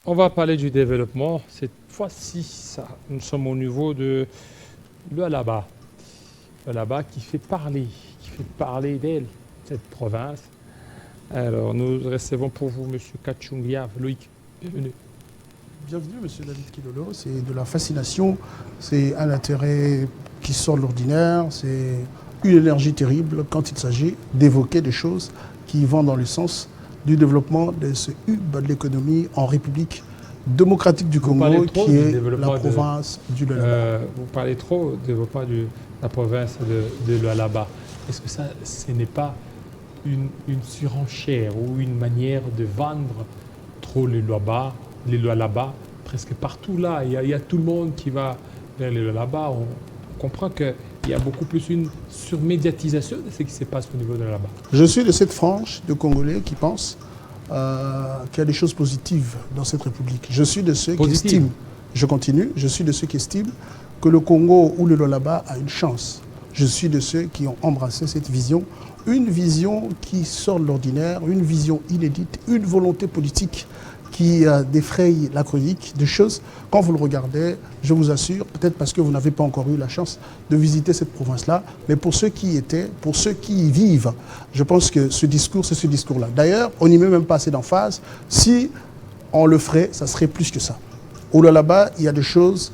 On va parler du développement. Cette fois-ci, nous sommes au niveau de l'Alaba. L'Alaba qui fait parler d'elle, cette province. Alors, nous recevons pour vous M. Kachungia. Loïc, bienvenue. Bienvenue, M. David Kilolo. C'est de la fascination, c'est un intérêt qui sort de l'ordinaire, c'est une énergie terrible quand il s'agit d'évoquer des choses qui vont dans le sens du développement de ce hub de l'économie en République démocratique du Congo, qui est la province du Lualaba. Vous parlez trop du développement de la province de Lualaba. Est-ce que ça, ce n'est pas une surenchère ou une manière de vendre trop les Lualaba presque partout là? Il y a tout le monde qui va vers les Lualaba. On comprend qu'il y a beaucoup plus une surmédiatisation de ce qui se passe au niveau de Lualaba. Je suis de cette frange de Congolais qui pensent qu'il y a des choses positives dans cette République. Je suis de ceux qui estiment, je suis de ceux qui estiment que le Congo ou le Lualaba a une chance. Je suis de ceux qui ont embrassé cette vision, une vision qui sort de l'ordinaire, une vision inédite, une volonté politique qui défraye la chronique, des choses, quand vous le regardez, je vous assure, peut-être parce que vous n'avez pas encore eu la chance de visiter cette province-là, mais pour ceux qui y étaient, pour ceux qui y vivent, je pense que ce discours, c'est ce discours-là. D'ailleurs, on n'y met même pas assez d'emphase. Si on le ferait, ça serait plus que ça. Au Lualaba, il y a des choses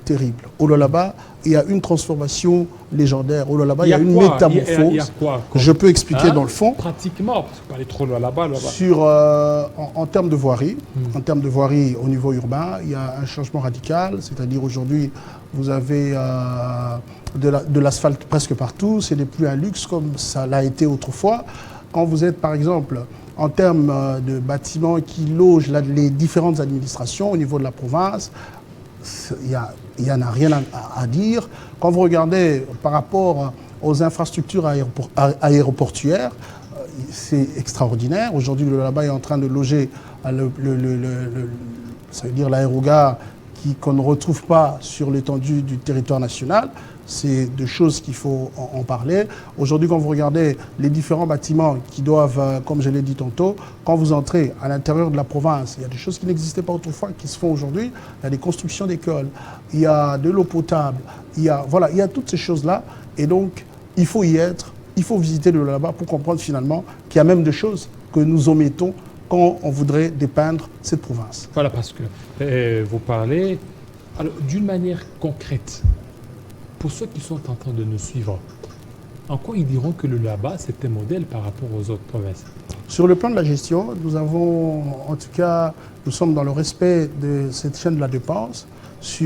terribles. Au Lualaba, il y a une transformation légendaire. Au Lualaba, il y a une métamorphose. Il y a quoi, je peux expliquer dans le fond. Pratiquement, parce que parler trop Lualaba. Sur, en termes de voirie, au niveau urbain, il y a un changement radical. C'est-à-dire aujourd'hui, vous avez de l'asphalte presque partout. Ce n'est plus un luxe comme ça l'a été autrefois. Quand vous êtes, par exemple, en termes de bâtiments qui logent les différentes administrations au niveau de la province, il n'y en a rien à dire. Quand vous regardez par rapport aux infrastructures aéroportuaires, c'est extraordinaire. Aujourd'hui, le Lualaba est en train de loger ça veut dire l'aérogare qu'on ne retrouve pas sur l'étendue du territoire national. C'est de choses qu'il faut en parler. Aujourd'hui, quand vous regardez les différents bâtiments qui doivent, comme je l'ai dit tantôt, quand vous entrez à l'intérieur de la province, il y a des choses qui n'existaient pas autrefois, qui se font aujourd'hui. Il y a des constructions d'écoles, il y a de l'eau potable, il y a toutes ces choses-là. Et donc, il faut y être, il faut visiter le Lualaba pour comprendre finalement qu'il y a même des choses que nous omettons quand on voudrait dépeindre cette province. Voilà, parce que vous parlez d'une manière concrète. Pour ceux qui sont en train de nous suivre, en quoi ils diront que le Lualaba, c'est un modèle par rapport aux autres provinces? Sur le plan de la gestion, nous avons, en tout cas, nous sommes dans le respect de cette chaîne de la dépense,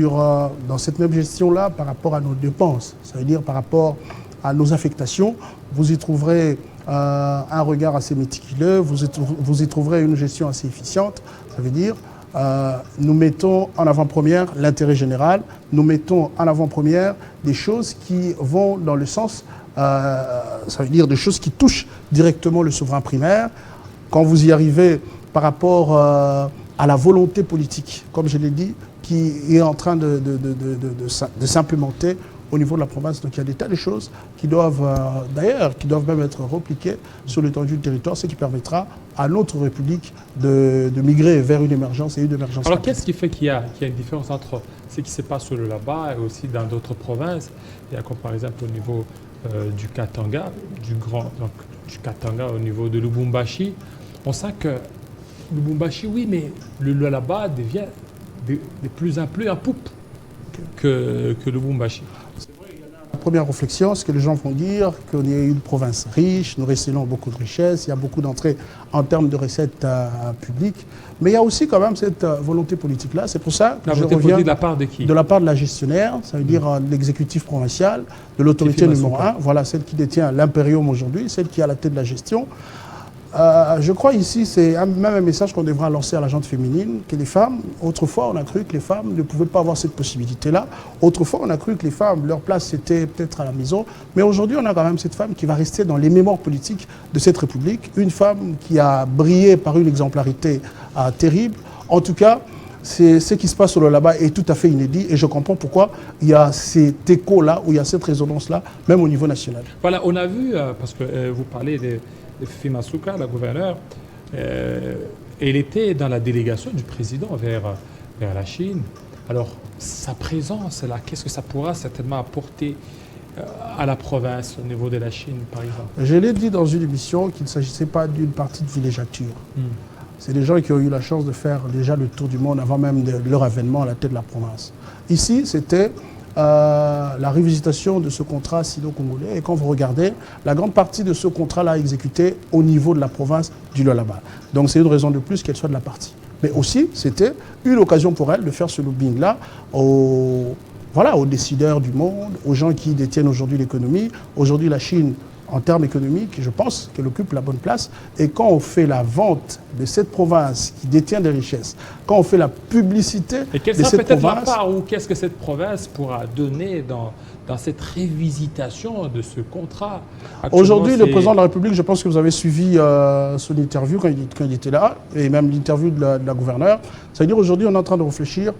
dans cette même gestion-là par rapport à nos dépenses, ça veut dire par rapport à nos affectations, vous y trouverez un regard assez méticuleux, vous y trouverez une gestion assez efficiente, ça veut dire nous mettons en avant-première l'intérêt général, nous mettons en avant-première des choses qui vont dans le sens, ça veut dire des choses qui touchent directement le souverain primaire. Quand vous y arrivez par rapport à la volonté politique, comme je l'ai dit, qui est en train de s'implémenter au niveau de la province. Donc il y a des tas de choses qui doivent, qui doivent même être repliquées sur l'étendue du territoire, ce qui permettra à notre République de migrer vers une émergence et une émergence. Alors qu'est-ce qui fait qu'il y a une différence entre ce qui se passe au Lualaba et aussi dans d'autres provinces? Il y a comme par exemple au niveau du Katanga, du Katanga au niveau de Lubumbashi. On sent que Lubumbashi, oui, mais le Lualaba devient de plus en plus en poupe que Lubumbashi. La première réflexion, c'est que les gens vont dire qu'on est une province riche, nous recélons beaucoup de richesses, il y a beaucoup d'entrées en termes de recettes publiques, mais il y a aussi quand même cette volonté politique-là. C'est pour ça que je reviens de la part de qui? De la part de la gestionnaire, ça veut dire l'exécutif provincial, de l'autorité numéro 1, voilà, celle qui détient l'impérium aujourd'hui, celle qui est à la tête de la gestion. Je crois ici, c'est même un message qu'on devra lancer à la gente féminine, que les femmes, autrefois on a cru que les femmes ne pouvaient pas avoir cette possibilité-là. Autrefois on a cru que les femmes, leur place c'était peut-être à la maison. Mais aujourd'hui on a quand même cette femme qui va rester dans les mémoires politiques de cette République. Une femme qui a brillé par une exemplarité terrible. En tout cas, ce qui se passe au Lualaba est tout à fait inédit et je comprends pourquoi il y a cet écho-là, ou il y a cette résonance-là, même au niveau national. Voilà, on a vu, parce que vous parlez de Fifi Masuka, la gouverneure, il était dans la délégation du président vers la Chine. Alors, sa présence là, qu'est-ce que ça pourra certainement apporter à la province au niveau de la Chine, par exemple? Je l'ai dit dans une émission qu'il ne s'agissait pas d'une partie de villégiature. C'est des gens qui ont eu la chance de faire déjà le tour du monde avant même de leur avènement à la tête de la province. Ici, c'était la revisitation de ce contrat sino-congolais. Et quand vous regardez, la grande partie de ce contrat-là exécuté au niveau de la province du Lualaba. Donc c'est une raison de plus qu'elle soit de la partie. Mais aussi, c'était une occasion pour elle de faire ce lobbying-là aux décideurs du monde, aux gens qui détiennent aujourd'hui l'économie. Aujourd'hui, la Chine, en termes économiques, je pense qu'elle occupe la bonne place. Et quand on fait la vente de cette province qui détient des richesses, quand on fait la publicité et quelle de sera cette peut-être province... la part ou qu'est-ce que cette province pourra donner dans cette révisitation de ce contrat? Aujourd'hui, le président de la République, je pense que vous avez suivi son interview quand il était là, et même l'interview de la gouverneure. Ça veut dire aujourd'hui, on est en train de réfléchir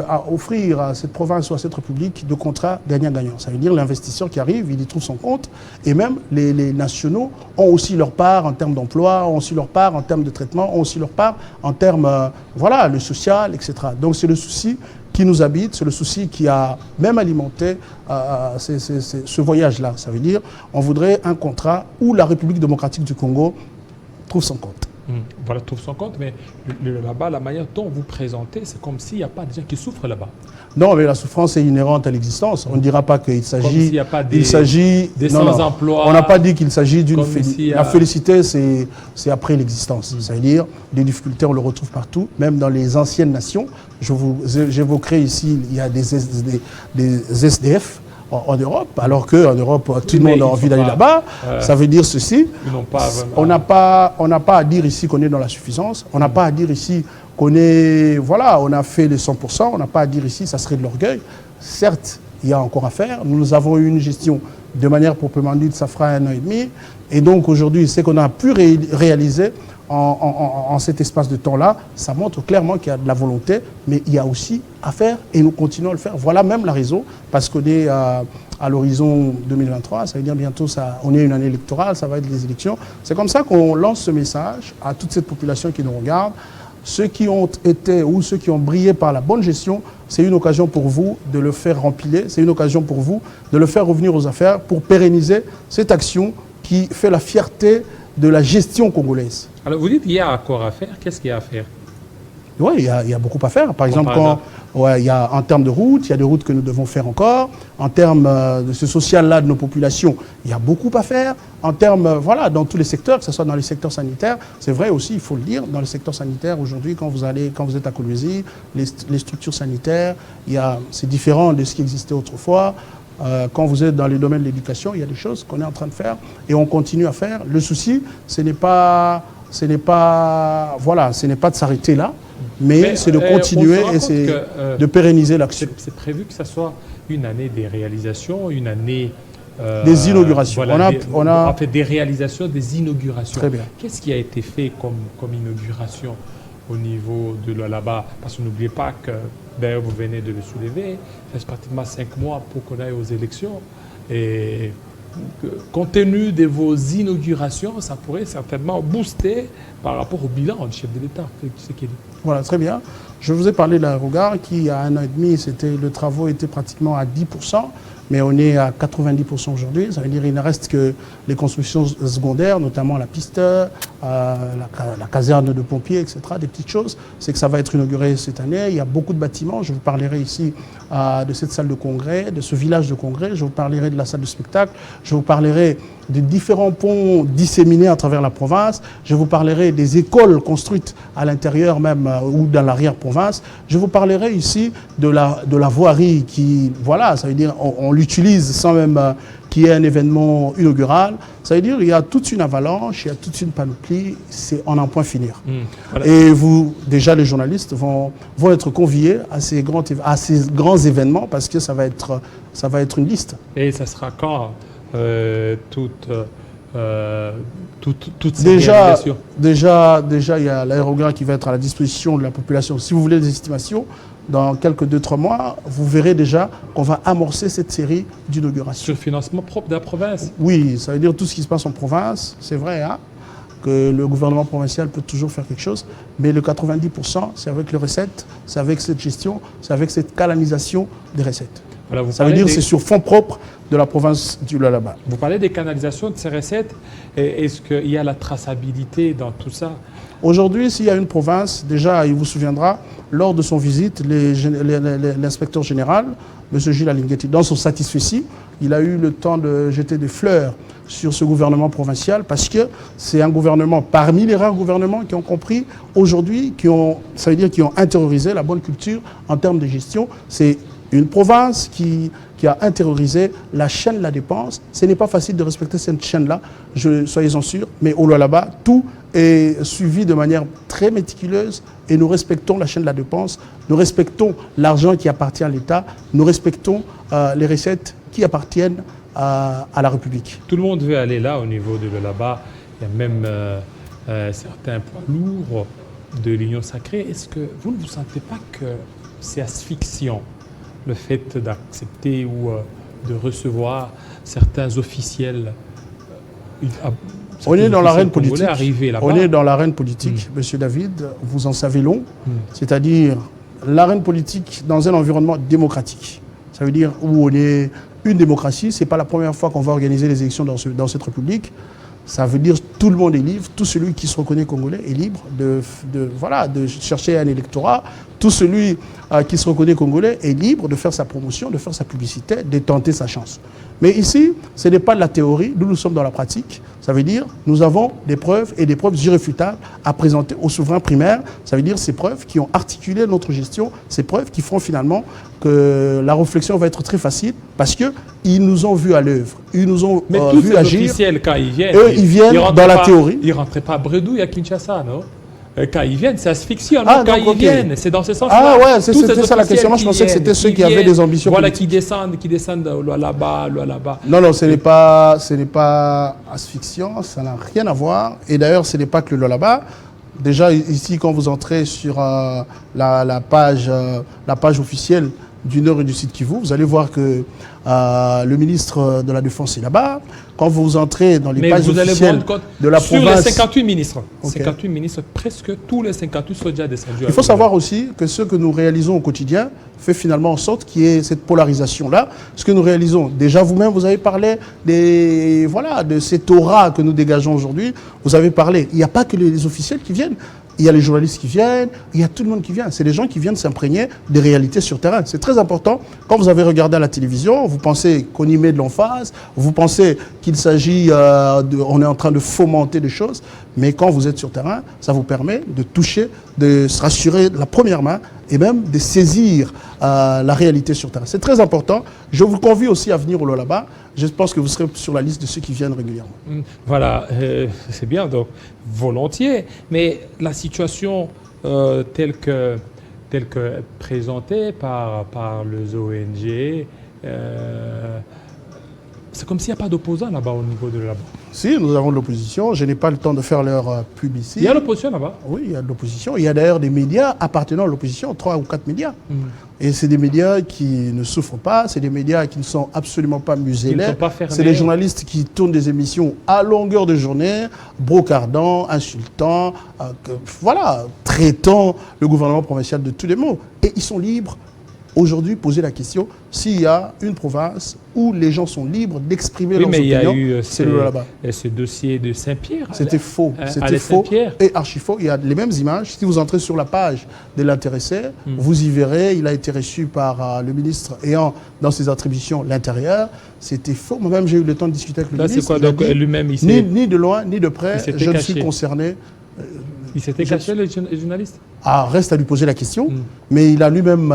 à offrir à cette province ou à cette république de contrats gagnant-gagnant. Ça veut dire l'investisseur qui arrive, il y trouve son compte, et même les nationaux ont aussi leur part en termes d'emploi, ont aussi leur part en termes de traitement, ont aussi leur part en termes, le social, etc. Donc c'est le souci qui nous habite, c'est le souci qui a même alimenté ce voyage-là. Ça veut dire on voudrait un contrat où la République démocratique du Congo trouve son compte. Voilà, trouve son compte, mais là-bas, la manière dont vous présentez, c'est comme s'il n'y a pas de gens qui souffrent là-bas. Non, mais la souffrance est inhérente à l'existence. On ne dira pas qu'il s'agit... Des sans-emploi. On n'a pas dit qu'il s'agit d'une... La a... félicité, c'est après l'existence. Ça veut dire, des difficultés, on le retrouve partout, même dans les anciennes nations. J'évoquerai ici, il y a des SDF, en Europe, alors qu'en Europe, tout le monde a envie d'aller là-bas. Ça veut dire ceci. On n'a pas à dire ici qu'on est dans la suffisance. On n'a pas à dire ici qu'on est... Voilà, on a fait les 100%. On n'a pas à dire ici, ça serait de l'orgueil. Certes, il y a encore à faire. Nous avons eu une gestion de manière proprement dite, ça fera 1 an et demi. Et donc aujourd'hui, ce qu'on a pu réaliser en cet espace de temps-là, ça montre clairement qu'il y a de la volonté, mais il y a aussi à faire et nous continuons à le faire. Voilà même la raison, parce qu'on est à l'horizon 2023, ça veut dire bientôt, on est une année électorale, ça va être les élections. C'est comme ça qu'on lance ce message à toute cette population qui nous regarde. Ceux qui ont été ou ceux qui ont brillé par la bonne gestion, c'est une occasion pour vous de le faire remplir, c'est une occasion pour vous de le faire revenir aux affaires pour pérenniser cette action qui fait la fierté de la gestion congolaise. Alors vous dites qu'il y a encore à faire, qu'est-ce qu'il y a à faire? Oui, il y a beaucoup à faire. Par exemple, en termes de routes, il y a des routes que nous devons faire encore. En termes de ce social-là de nos populations, il y a beaucoup à faire. En termes, dans tous les secteurs, que ce soit dans les secteurs sanitaires, c'est vrai aussi, il faut le dire, dans le secteur sanitaire, aujourd'hui, quand vous êtes à Kolwezi, les structures sanitaires, c'est différent de ce qui existait autrefois. Quand vous êtes dans le domaine de l'éducation, il y a des choses qu'on est en train de faire et on continue à faire. Le souci, ce n'est pas de s'arrêter là, mais c'est de continuer et c'est de pérenniser l'action. C'est prévu que ça soit une année des réalisations, une année... des inaugurations. On a fait des réalisations, des inaugurations. Très bien. Qu'est-ce qui a été fait comme inauguration au niveau de là-bas? Parce que n'oubliez pas que, d'ailleurs vous venez de le soulever, il reste pratiquement 5 mois pour qu'on aille aux élections. Et compte tenu de vos inaugurations, ça pourrait certainement booster par rapport au bilan du chef de l'État. Voilà, très bien. Je vous ai parlé de l'aérogare qui, il y a 1 an et demi, le travaux était pratiquement à 10%. Mais on est à 90% aujourd'hui. Ça veut dire qu'il ne reste que les constructions secondaires, notamment la piste, la caserne de pompiers, etc. Des petites choses. C'est que ça va être inauguré cette année. Il y a beaucoup de bâtiments. Je vous parlerai ici de cette salle de congrès, de ce village de congrès. Je vous parlerai de la salle de spectacle. Je vous parlerai des différents ponts disséminés à travers la province. Je vous parlerai des écoles construites à l'intérieur même ou dans l'arrière-province. Je vous parlerai ici de la voirie qui, ça veut dire on l'utilise sans même qu'il y ait un événement inaugural. Ça veut dire qu'il y a toute une avalanche, il y a toute une panoplie, c'est en un point finir. Voilà. Et vous, déjà les journalistes vont être conviés à ces grands événements parce que ça va être une liste. Et ça sera quand toute cette réalisation? Déjà, il y a l'aérogare qui va être à la disposition de la population. Si vous voulez des estimations, dans quelques 2-3 mois, vous verrez déjà qu'on va amorcer cette série d'inauguration. Sur le financement propre de la province? Oui, ça veut dire tout ce qui se passe en province, c'est vrai. Hein, que le gouvernement provincial peut toujours faire quelque chose, mais le 90%, c'est avec les recettes, c'est avec cette gestion, c'est avec cette canalisation des recettes. Voilà, ça veut dire que c'est sur fonds propres de la province du Lualaba. Vous parlez des canalisations de ces recettes. Est-ce qu'il y a la traçabilité dans tout ça? Aujourd'hui, s'il y a une province, déjà, il vous souviendra, lors de son visite, l'inspecteur général, M. Gilles Alinguetti, dans son satisfecit, il a eu le temps de jeter des fleurs sur ce gouvernement provincial parce que c'est un gouvernement, parmi les rares gouvernements qui ont compris aujourd'hui, ça veut dire qui ont intériorisé la bonne culture en termes de gestion. C'est une province qui a intériorisé la chaîne de la dépense. Ce n'est pas facile de respecter cette chaîne-là, soyez-en sûrs, mais au Lualaba, tout est suivi de manière très méticuleuse et nous respectons la chaîne de la dépense, nous respectons l'argent qui appartient à l'État, nous respectons les recettes qui appartiennent à la République. Tout le monde veut aller là au niveau de Lualaba. Il y a même certains poids lourds de l'Union sacrée. Est-ce que vous ne vous sentez pas que c'est asphyxiant le fait d'accepter ou de recevoir certains officiels on est dans l'arène politique. On est dans l'arène politique, Monsieur David, vous en savez long. C'est-à-dire l'arène politique dans un environnement démocratique. Ça veut dire où on est une démocratie. Ce n'est pas la première fois qu'on va organiser les élections dans cette République. Ça veut dire que tout le monde est libre, tout celui qui se reconnaît congolais est libre de chercher un électorat, tout celui qui se reconnaît congolais est libre de faire sa promotion, de faire sa publicité, de tenter sa chance. Mais ici, ce n'est pas de la théorie, nous sommes dans la pratique. Ça veut dire nous avons des preuves et des preuves irréfutables à présenter au souverain primaire. Ça veut dire ces preuves qui ont articulé notre gestion, ces preuves qui font finalement que la réflexion va être très facile parce qu'ils nous ont vus à l'œuvre, ils nous ont vu agir. Mais tous ces officiels, quand ils viennent, ils viennent dans la théorie. Ils ne rentraient pas à Bredouille, à Kinshasa, non? Quand ils viennent, c'est asphyxiant. Quand ils viennent, c'est dans ce sens-là. Ah ouais, c'était ça la question. Moi, je pensais que c'était ceux qui avaient des ambitions. Voilà, qui descendent là-bas. Non, ce n'est pas asphyxiant, ça n'a rien à voir. Et d'ailleurs, ce n'est pas que le Lualaba. Déjà, ici, quand vous entrez sur la page officielle du Nord et du Sud Kivu, vous allez voir que le ministre de la Défense est là-bas. Quand vous entrez dans les pages officielles de la province... Sur les 58 ministres, 58 ministres, presque tous les 58 sont déjà descendus. Il faut savoir aussi que ce que nous réalisons au quotidien fait finalement en sorte qu'il y ait cette polarisation-là. Ce que nous réalisons, déjà vous-même, vous avez parlé de cette aura que nous dégageons aujourd'hui. Vous avez parlé, il n'y a pas que les officiels qui viennent. Il y a les journalistes qui viennent, il y a tout le monde qui vient. C'est des gens qui viennent s'imprégner des réalités sur terrain. C'est très important. Quand vous avez regardé à la télévision, vous pensez qu'on y met de l'emphase, vous pensez qu'il s'agit, on est en train de fomenter des choses, mais quand vous êtes sur terrain, ça vous permet de toucher, de se rassurer de la première main et même de saisir la réalité sur terrain. C'est très important. Je vous convie aussi à venir au Lualaba. Je pense que vous serez sur la liste de ceux qui viennent régulièrement. Voilà, c'est bien, donc volontiers. Mais la situation telle que présentée par les ONG, c'est comme s'il n'y a pas d'opposants là-bas au niveau de là-bas. Si, nous avons de l'opposition. Je n'ai pas le temps de faire leur pub ici. Il y a l'opposition là-bas? Oui, il y a de l'opposition. Il y a d'ailleurs des médias appartenant à l'opposition, 3 ou 4 médias. Et c'est des médias qui ne souffrent pas, c'est des médias qui ne sont absolument pas muselés. C'est des journalistes qui tournent des émissions à longueur de journée, brocardant, insultant, traitant le gouvernement provincial de tous les maux. Et ils sont libres. Aujourd'hui, poser la question, s'il y a une province où les gens sont libres d'exprimer leurs opinions, c'est le Lualaba. Et ce dossier de Saint-Pierre. C'était faux. C'était faux et archi faux. Il y a les mêmes images. Si vous entrez sur la page de l'intéressé, vous y verrez, il a été reçu par le ministre ayant dans ses attributions l'intérieur. C'était faux. Moi-même, j'ai eu le temps de discuter avec le ministre. C'est quoi, donc lui-même, ni de loin, ni de près, je ne suis concerné. Il s'était caché, le journaliste? Reste à lui poser la question. Mais il a lui-même,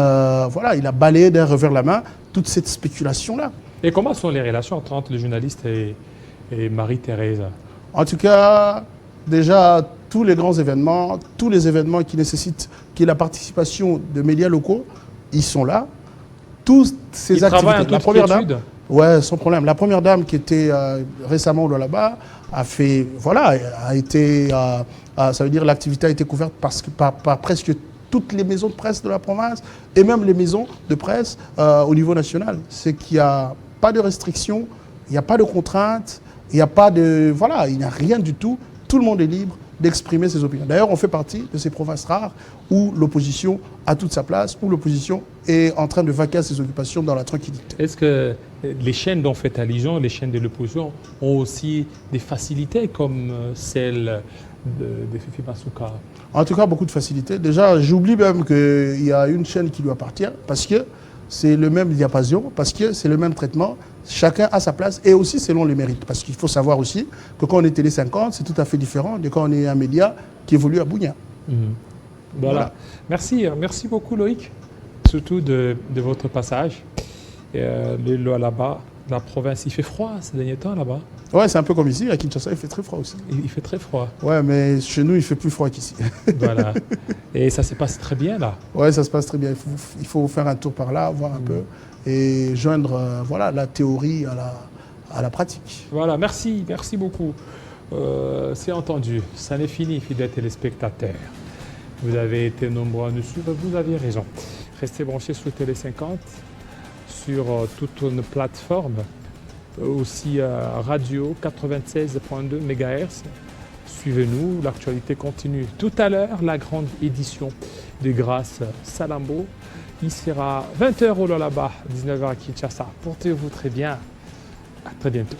il a balayé d'un revers la main toute cette spéculation-là. Et comment sont les relations entre le journaliste et Marie-Thérèse? En tout cas, déjà, tous les grands événements, tous les événements qui nécessitent la participation de médias locaux, ils sont là. Toutes ces activités. La première dame, ouais, sans problème. La première dame qui était récemment là-bas ça veut dire l'activité a été couverte par presque toutes les maisons de presse de la province et même les maisons de presse au niveau national. C'est qu'il n'y a pas de restrictions, il n'y a pas de contraintes, il n'y a pas de... il n'y a rien du tout tout le monde est libre d'exprimer ses opinions. D'ailleurs, on fait partie de ces provinces rares où l'opposition a toute sa place, où l'opposition est en train de vaquer à ses occupations dans la tranquillité. Est-ce que les chaînes dont fait allusion, les chaînes de l'opposition, ont aussi des facilités comme celle de Fifi Masuka? En tout cas, beaucoup de facilité. Déjà, j'oublie même qu'il y a une chaîne qui lui appartient parce que c'est le même diapason, parce que c'est le même traitement. Chacun a sa place et aussi selon les mérites. Parce qu'il faut savoir aussi que quand on est Télé 50, c'est tout à fait différent de quand on est un média qui évolue à Bunia. Voilà. Merci beaucoup Loïc, surtout de votre passage. Le Lualaba, la province, il fait froid ces derniers temps là-bas. Ouais, c'est un peu comme ici, à Kinshasa, il fait très froid aussi. Il fait très froid. Ouais, mais chez nous, il fait plus froid qu'ici. Voilà. Et ça se passe très bien là. Ouais, ça se passe très bien. Il faut faire un tour par là, voir un peu, et joindre voilà, la théorie à la pratique. Voilà, merci beaucoup. C'est entendu, ça n'est fini, fidèles téléspectateurs. Vous avez été nombreux à nous suivre, vous aviez raison. Restez branchés sur Télé 50, sur toutes nos plateformes, aussi radio 96.2 MHz. Suivez-nous, l'actualité continue. Tout à l'heure, la grande édition de Grâce Salambo. Il sera 20h au Lualaba, 19h à Kinshasa. Portez-vous très bien. À très bientôt.